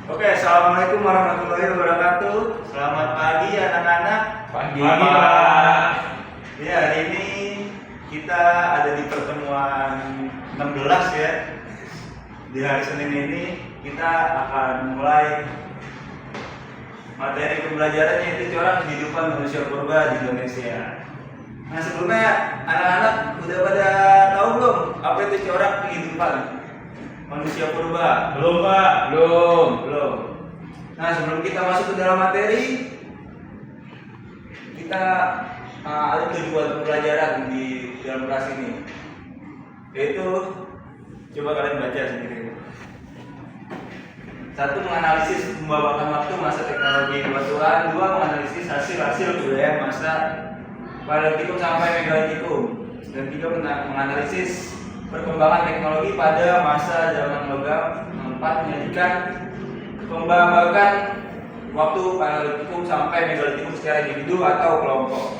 Oke, assalamualaikum warahmatullahi wabarakatuh. Selamat pagi anak-anak. Pagi, Pak. Ya, hari ini kita ada di pertemuan 16 ya. Di hari Senin ini kita akan mulai materi pembelajaran yaitu corak kehidupan manusia purba di Indonesia. Nah, sebelumnya anak-anak udah pada tahu belum apa itu corak kehidupan manusia purba? Belum, Pak. Belum. Nah, sebelum kita masuk ke dalam materi, kita ada tujuan pembelajaran di dalam kelas ini, yaitu coba kalian baca sendiri. 1. Menganalisis pembawakan waktu masa teknologi kebatuan. 2. Menganalisis hasil kebudayaan masa Paleolitikum sampai Megalitikum. Dan 3. Menganalisis perkembangan teknologi pada masa zaman logam. 4. Menyajikan pembawakan waktu Paleolitikum sampai Megalitikum secara individu atau kelompok.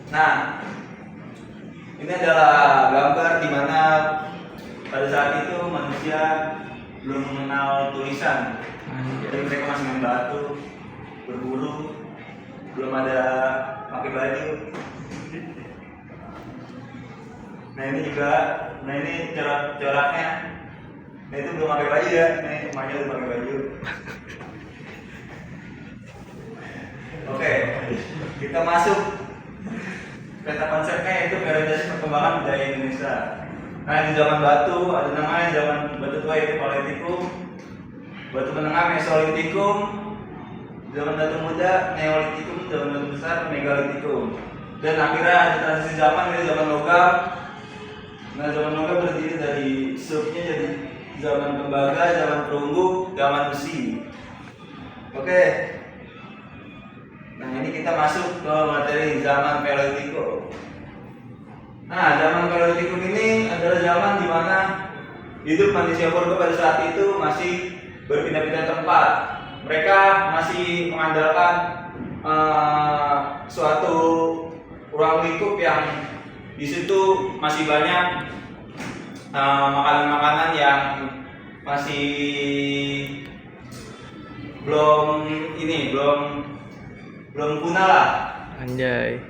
Nah, ini adalah gambar di mana pada saat itu manusia belum mengenal tulisan. Jadi mereka masih main batu, berburu, belum ada pakai baju. Nah ini coraknya. Nah itu belum pakai baju ya, ini emaknya udah pakai baju. Oke, kita masuk. Kata konsepnya yaitu periodisasi perkembangan budaya Indonesia. Nah di zaman batu ada namanya zaman batu tua yaitu Paleolitikum, batu menengah Mesolitikum, zaman batu muda Neolitikum, zaman batu besar Megalitikum. Dan akhirnya ada transisi zaman dari zaman logam. Nah zaman logam terdiri dari subnya jadi zaman tembaga, zaman perunggu, zaman besi. Oke. Nah ini kita masuk ke materi zaman Paleolitikum. Nah zaman Paleolitikum ini adalah zaman di mana hidup manusia purba pada saat itu masih berpindah-pindah tempat. Mereka masih mengandalkan suatu ruang lingkup yang di situ masih banyak makanan-makanan yang masih belum punah lah. Anjay.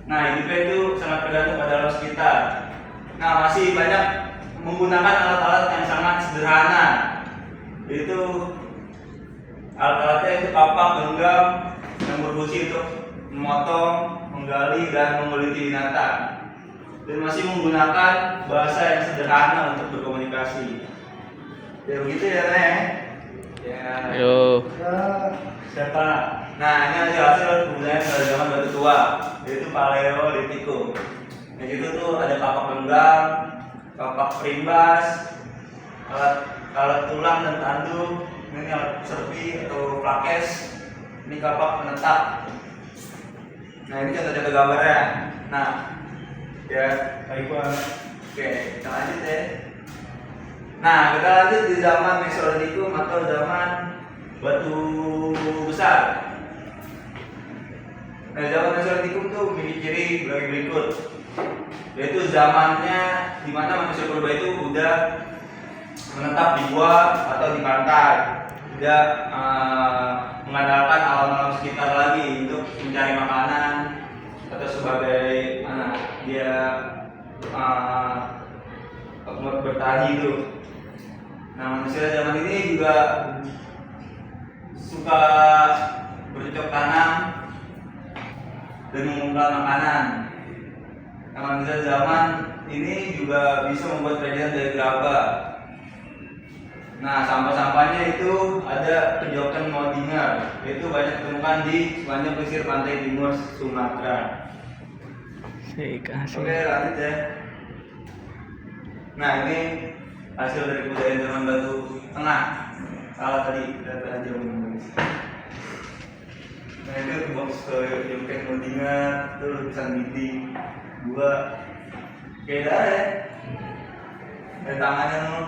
Nah hidupnya itu sangat tergantung pada alam sekitar. Nah masih banyak menggunakan alat-alat yang sangat sederhana. Itu alat-alatnya itu kapak, genggam, yang berfungsi untuk memotong, menggali, dan menguliti binatang. Dan masih menggunakan bahasa yang sederhana untuk berkomunikasi. Ya begitu ya Nek. Ya. Yo. Siapa? Nah ini hasil kebudayaan pada zaman batu tua, yaitu Paleolitikum. Nah itu tuh ada kapak genggam, kapak perimbas, alat tulang dan tanduk. Ini alat serpi atau plakes. Ini kapak penetap. Nah ini contoh-contoh gambarnya. Nah ya baik Pak. Oke kita lanjut ya. Nah kita lanjut di zaman Mesolitikum atau zaman batu besar. Nah zaman Mesolitikum tuh memiliki ciri berikut, yaitu zamannya di mana manusia purba itu udah menetap di gua atau di pantai, tidak mengandalkan alam-alam sekitar lagi untuk mencari makanan atau sebagai dia bertahan hidup. Nah manusia zaman ini juga suka bercocok tanam dan mengumpulkan makanan. Nah manusia zaman ini juga bisa membuat kerajinan dari gerabah. Nah sampah-sampahnya itu ada kejokan Modinger, yaitu banyak ditemukan di sepanjang pesisir pantai timur Sumatera. Oke lanjut ya. Nah ini hasil dari kebudayaan zaman batu tengah. Salah tadi data aja menulis. Nah itu box joket Modinger, itu lukisan dinding, gua kayak darah ya. Dan tangannya tuh.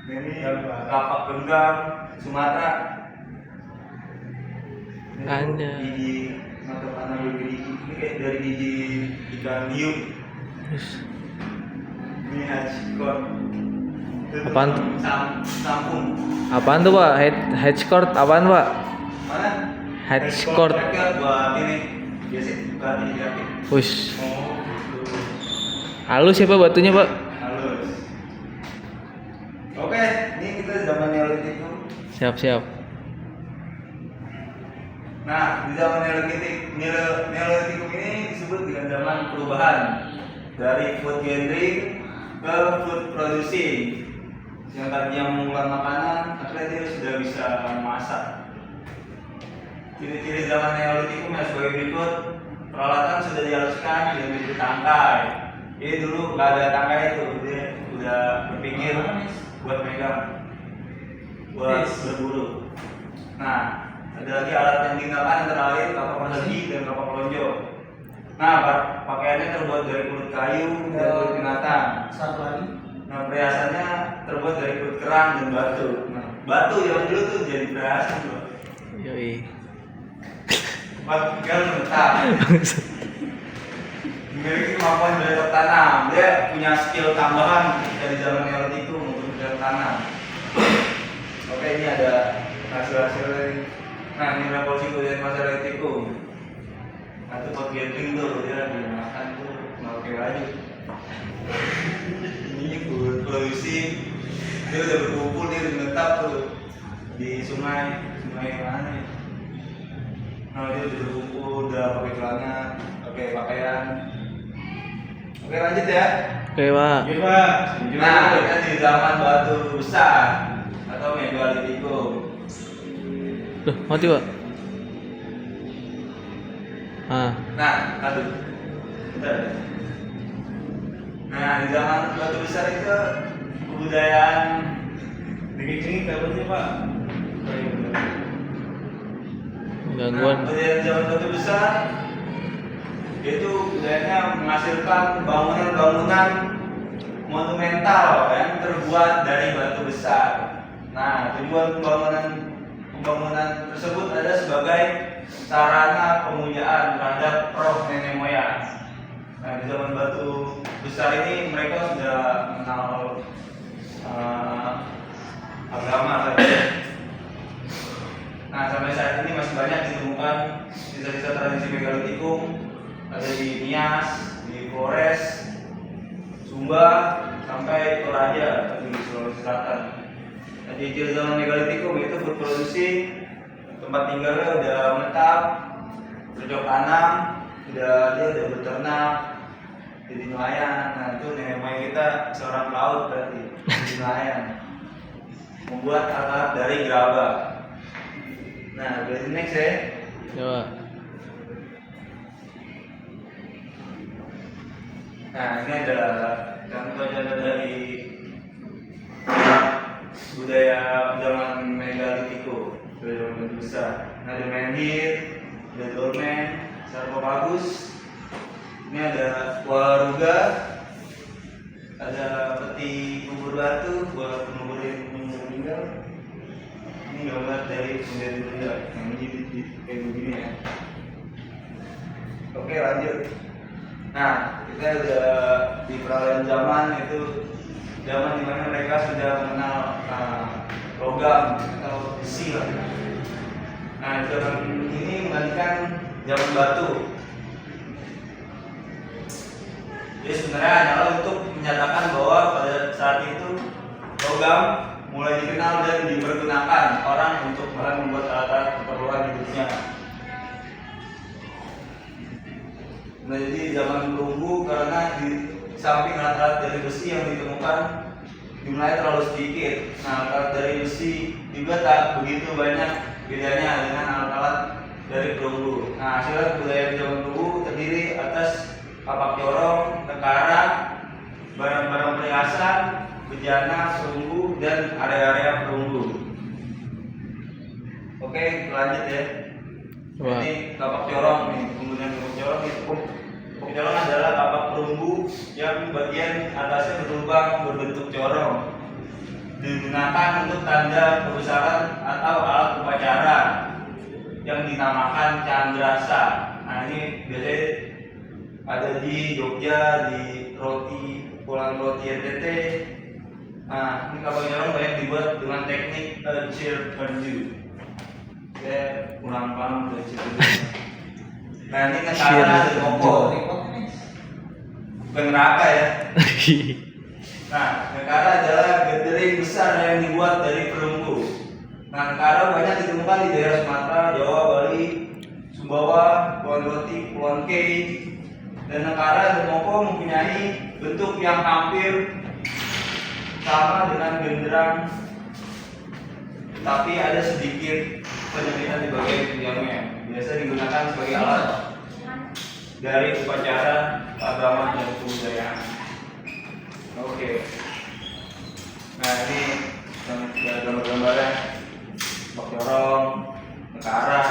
Ini kapak genggam Sumatera. Anjay. Gigi mata panah gigi ini kayak dari gigi ikan hiu. Ini hajikon. Apaan tuh? Sampung. Apaan tuh Pak? Head cord apaan Pak? Mana? Head cord. Buat ini. Biasa bukan ini grafik. Wush. Oh, Halus ya Pak batunya Pak? halus. Oke, ini kita zaman Neolitik. Siap. Nah, di zaman Neolitik ini disebut dengan zaman perubahan dari food gathering ke food producing. Yang tadinya mengulang makanan, akhirnya dia sudah bisa memasak. Ciri-ciri zaman Neolitik sebagai berikut: peralatan sudah dihaluskan dengan bentuk tangkai. Ini dulu nggak ada tangkai itu, dia udah berpikir buat megang, buat berburu. Nah, ada lagi alat yang digunakan antara lain kapak persegi dan kapak lonjong. Nah, pakaiannya terbuat dari kulit kayu dan kulit binatang. Satu lagi. Nah, perhiasannya terbuat dari kulit kerang dan batu. Nah, batu yang dulu tuh jadi perhiasan loh. Yoi. Tinggal mentah. Memiliki kemampuan bercocok tanam. Dia punya skill tambahan dari zaman Neolitik itu untuk bercocok tanam. Oke, ini ada hasil-hasilnya. Nah, ini revolusi budaya masa Neolitikum. Nah, itu pot gathering tuh, dia lagi makan tuh, nggak pakai baju. Ini food produksi, dia udah berkumpul, dia udah menetap tuh di sungai mana ya? Nah, dia udah berkumpul, udah pakai celana, pakai pakaian. Oke, lanjut ya. Oke Pak. Iya Pak. Nah, kita di zaman batu besar atau Megalitikum. Loh, mati Pak. Nah, aduh. Bentar. Nah, di zaman batu besar itu kebudayaan Dikit-dikit kabelnya Pak. Gangguan. Nah, kebudayaan zaman batu besar itu budayanya menghasilkan bangunan-bangunan monumental yang terbuat dari batu besar. Nah, tujuan pembangunan tersebut ada sebagai sarana pemujaan terhadap roh nenek moyang. Nah, di zaman batu besar ini mereka sudah mengenal agama. Nah, sampai saat ini masih banyak ditemukan sisa-sisa tradisi Megalitikum, ada di Nias, di Flores, Sumba, sampai Toraja di Sulawesi Selatan. Nah, ciri zaman Megalitikum itu berproduksi, tempat tinggalnya udah menetap, bercocok tanam, dia udah beternak, jadi nelayan. Nah, itu nenek moyang kita seorang pelaut berarti, jadi nelayan. Membuat alat dari gerabah. Nah, berarti next ya. Coba. Nah, ini adalah contoh-contoh dari budaya zaman Megalitikum, budaya zaman batu besar. Nah, ada menhir, ada dolmen, sarkofagus. Ini ada waruga, ada peti kubur batu buat menguburin meninggal. Ini gambar dari pendiri meninggal yang ini kayak begini ya. Oke, lanjut. Nah, kita udah di peralihan zaman, itu zaman dimana mereka sudah mengenal logam atau besi lah. Nah, zaman ini menggantikan zaman batu. Jadi sebenarnya adalah untuk menyatakan bahwa pada saat itu logam mulai dikenal dan dipergunakan orang untuk membuat alat-alat keperluan hidupnya. Nah, jadi zaman perunggu, karena di samping alat-alat dari besi yang ditemukan jumlahnya terlalu sedikit. Nah, alat dari besi juga tak begitu banyak bedanya dengan alat-alat dari perunggu. Nah, hasil budaya zaman perunggu terdiri atas kapak corong, tekara, barang-barang perhiasan, bejana, perunggu, dan area-area perunggu. Oke, lanjut ya. Wah. Ini kapak corong nih, penggunaan kapak corong itu. Kapak corong adalah kapak perunggu yang bagian atasnya berlubang berbentuk corong. Digunakan untuk tanda kebesaran atau alat upacara yang dinamakan candrasa. Nah, ini biasanya ada di Jogja, di pulang roti NTT, Nah, ini kapal nyolong banyak dibuat dengan teknik shear purdu. Oke, kurang paham dari situ. Nah, ini negara dari Kongo. Bukan neraka ya. Nah, negara adalah gathering besar yang dibuat dari perunggu. Nah, negara banyak ditemukan di daerah Sumatera, Jawa, Bali, Sumbawa, Pulau Roti, Pulau K. Dan negara Demoko mempunyai bentuk yang hampir sama dengan genderang, tapi ada sedikit penyempitan di bagian pinggangnya. Biasa digunakan sebagai alat dari upacara keagamaan dan kebudayaan. Oke. Nah, ini yang gambar-gambarnya bak corong, negara,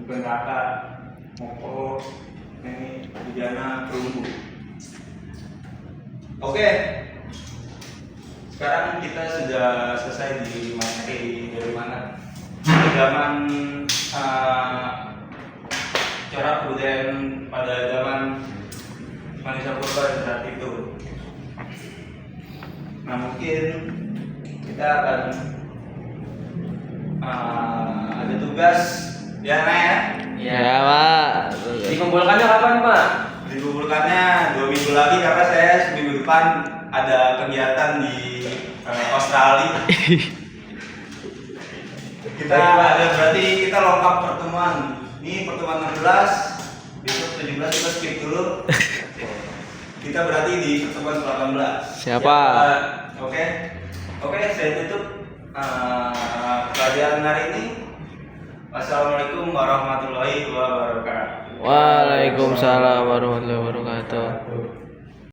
bukan kata, moko, ini bujana, perunggu. Oke. Sekarang kita sudah selesai di materi dari mana? Zaman corak kebudayaan pada zaman manusia purba saat itu. Nah, mungkin kita akan ada tugas ya, Nah ya? Ya, Pak. Dikumpulkannya kapan, Pak? Dikumpulkannya 2 minggu lagi karena saya seminggu depan ada kegiatan di Australia. Kita ada berarti kita lengkap pertemuan. Ini pertemuan 16, besok 17 kita skip dulu. Kita berarti di pertemuan 18. Siapa? Oke. Oke, saya tutup pelajaran hari ini. Wassalamualaikum warahmatullahi wabarakatuh. Waalaikumsalam warahmatullahi wabarakatuh.